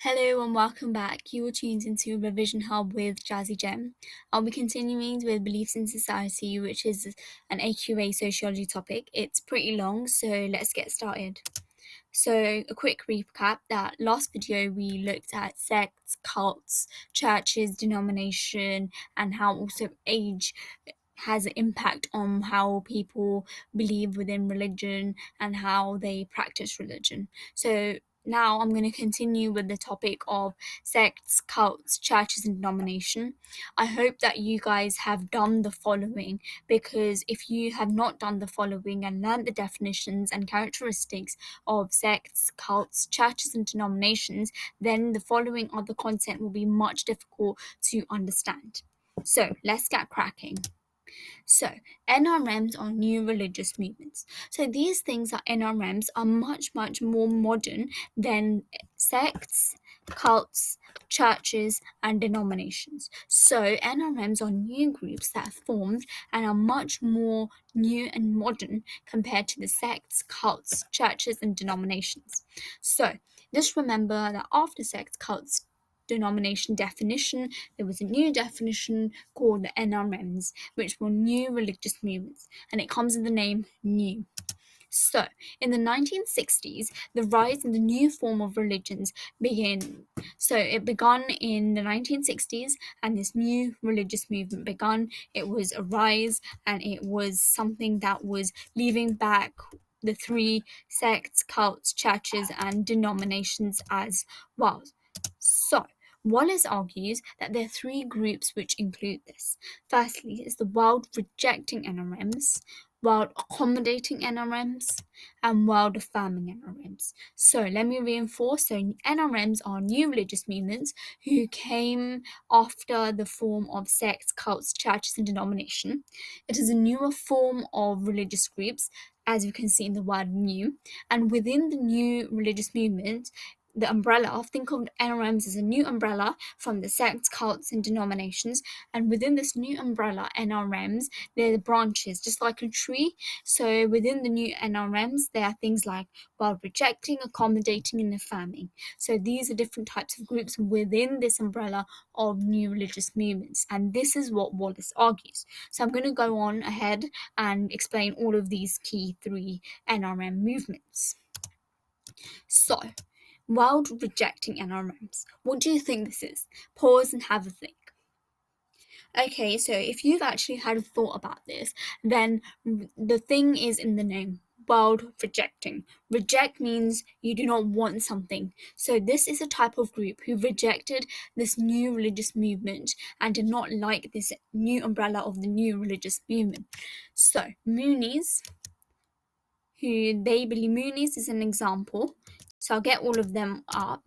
Hello and welcome back. You are tuned into Revision Hub with Jazzy Gem. I'll be continuing with Beliefs in Society, which is an AQA Sociology topic. It's pretty long, so let's get started. So, a quick recap that last video we looked at sects, cults, churches, denomination, and how also age has an impact on how people believe within religion and how they practice religion. So now I'm going to continue with the topic of sects, cults, churches, and denomination. I hope that you guys have done the following, because if you have not done the following and learned the definitions and characteristics of sects, cults, churches, and denominations, then the following other content will be much difficult to understand. So let's get cracking. So, NRMs are new religious movements. So, these things are NRMs are much more modern than sects, cults, churches, and denominations. So, NRMs are new groups that are formed and are much more new and modern compared to the sects, cults, churches, and denominations. So, just remember that after sects, cults, denomination definition, there was a new definition called the NRMs, which were new religious movements, and it comes in the name new. So, in the 1960s, the rise in the new form of religions began. So, it began in the 1960s, and this new religious movement began. It was a rise, and it was something that was leaving back the three sects, cults, churches, and denominations as well. So, Wallace argues that there are three groups which include this. Firstly, is the world rejecting NRMs, world accommodating NRMs, and world affirming NRMs. So let me reinforce. So NRMs are new religious movements who came after the form of sects, cults, churches, and denomination. It is a newer form of religious groups, as you can see in the word new. And within the new religious movement, the umbrella, think of NRMs as a new umbrella from the sects, cults, and denominations. And within this new umbrella, NRMs, there are branches, just like a tree. So within the new NRMs, there are things like world rejecting, accommodating, and affirming. So these are different types of groups within this umbrella of new religious movements. And this is what Wallace argues. So I'm going to go on ahead and explain all of these key three NRM movements. So, world rejecting NRMs. What do you think this is? Pause and have a think. Okay, so if you've actually had a thought about this, then the thing is in the name. World rejecting. Reject means you do not want something. So this is a type of group who rejected this new religious movement and did not like this new umbrella of the new religious movement. So Moonies, who they believe Moonies is an example. So I'll get all of them up.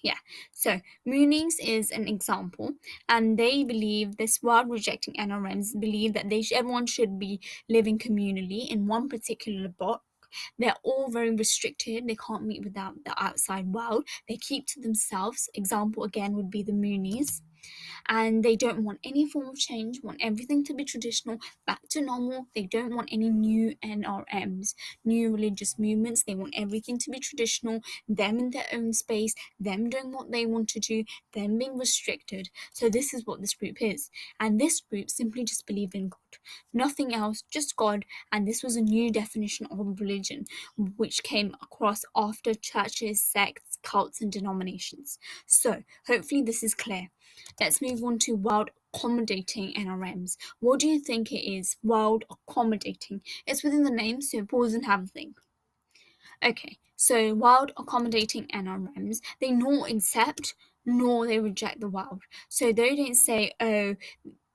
Yeah, so Moonies is an example, and they believe this world rejecting NRMs believe that everyone should be living communally in one particular block. They're all very restricted. They can't meet without the outside world. They keep to themselves. Example again would be the Moonies. And they don't want any form of change, want everything to be traditional, back to normal. They don't want any new NRMs, new religious movements. They want everything to be traditional, them in their own space, them doing what they want to do, them being restricted. So this is what this group is. And this group simply just believed in God. Nothing else, just God. And this was a new definition of religion, which came across after churches, sects, cults, and denominations. So hopefully this is clear. Let's move on to world accommodating NRMs. What do you think it is? World accommodating. It's within the name, so pause and have a think. Okay, so world accommodating NRMs, they nor accept nor they reject the world. So they don't say, oh,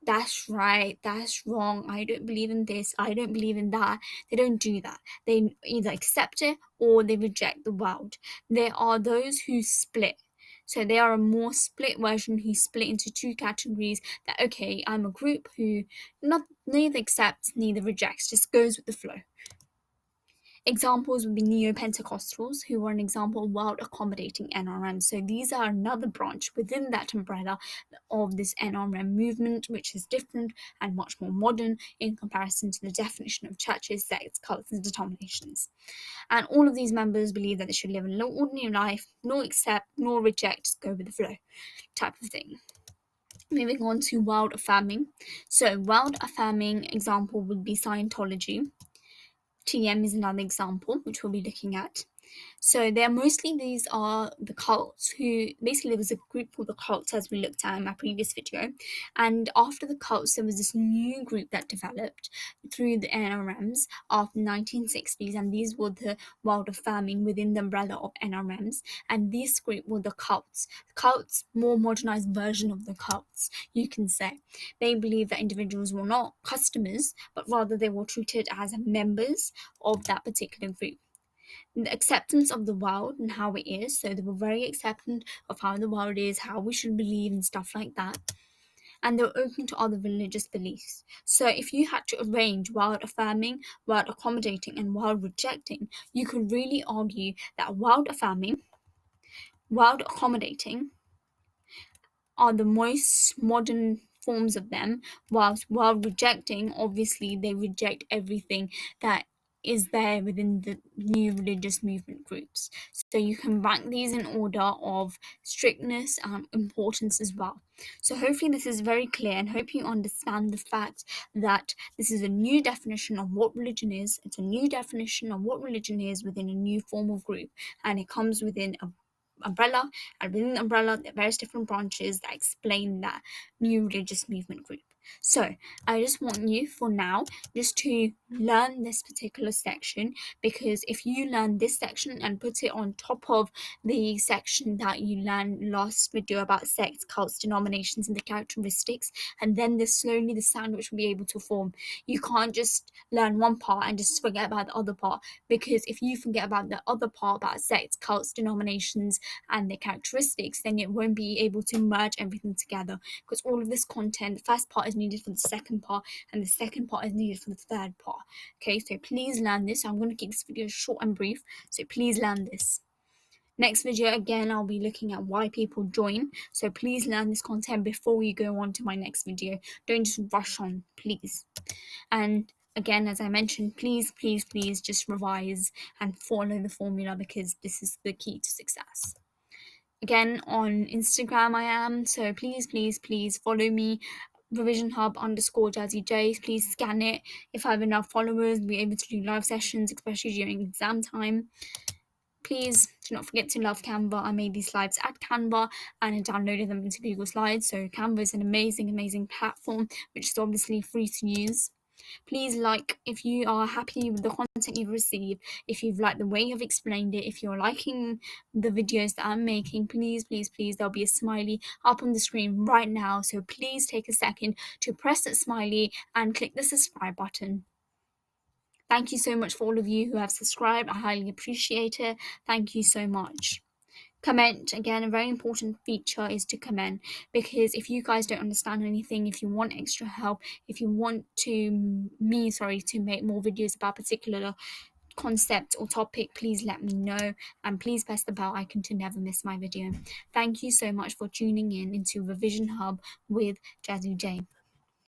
that's right, that's wrong, I don't believe in this, I don't believe in that. They don't do that. They either accept it or they reject the world. There are those who split. So they are a more split version who split into two categories that, okay, I'm a group who neither accepts, neither rejects, just goes with the flow. Examples would be neo-Pentecostals, who are an example of wild accommodating NRMs. So these are another branch within that umbrella of this NRM movement, which is different and much more modern in comparison to the definition of churches, sects, cults, and denominations. And all of these members believe that they should live an ordinary life, nor accept, nor reject, just go with the flow type of thing. Moving on to wild affirming. So wild affirming example would be Scientology. TM is another example, which we'll be looking at. So these are the cults, who basically, there was a group called the cults, as we looked at in my previous video, and after the cults there was this new group that developed through the NRMs after the 1960s, and these were the wild affirming within the umbrella of NRMs, and this group were the cults, more modernized version of the cults, you can say. They believe that individuals were not customers, but rather they were treated as members of that particular group. The acceptance of the world and how it is. So they were very acceptant of how the world is, how we should believe, and stuff like that. And they were open to other religious beliefs. So if you had to arrange wild affirming, wild accommodating, and wild rejecting, you could really argue that wild affirming, wild accommodating are the most modern forms of them, whilst wild rejecting, obviously they reject everything that is there within the new religious movement groups. So you can rank these in order of strictness and importance as well. So hopefully this is very clear, and hope you understand the fact that this is a new definition of what religion is. It's a new definition of what religion is within a new formal group, and it comes within a umbrella, and within the umbrella there are various different branches that explain that new religious movement group. So I just want you for now just to learn this particular section, because if you learn this section and put it on top of the section that you learned last video about sects, cults, denominations, and the characteristics, and then slowly the sandwich will be able to form. You can't just learn one part and just forget about the other part, because if you forget about the other part about sects, cults, denominations, and their characteristics, then it won't be able to merge everything together, because all of this content, the first part is needed for the second part, and the second part is needed for the third part. Okay, so please learn this. I'm going to keep this video short and brief, so please learn this. Next video, again, I'll be looking at why people join, so please learn this content before we go on to my next video. Don't just rush on, please. And again, as I mentioned, please just revise and follow the formula, because this is the key to success. Again, on Instagram I am, so please follow me, revisionhub_JazzyJ. Please scan it. If I have enough followers, we'll be able to do live sessions, especially during exam time. Please do not forget to love Canva. I made these slides at Canva and I downloaded them into Google Slides. So Canva is an amazing platform, which is obviously free to use. Please like if you are happy with the content you've received, if you've liked the way I've explained it, if you're liking the videos that I'm making, please, there'll be a smiley up on the screen right now. So please take a second to press that smiley and click the subscribe button. Thank you so much for all of you who have subscribed. I highly appreciate it. Thank you so much. Comment. Again, a very important feature is to comment, because if you guys don't understand anything, if you want extra help, if you want to make more videos about particular concept or topic, please let me know, and please press the bell icon to never miss my video. Thank you so much for tuning in into Revision Hub with Jazzy J.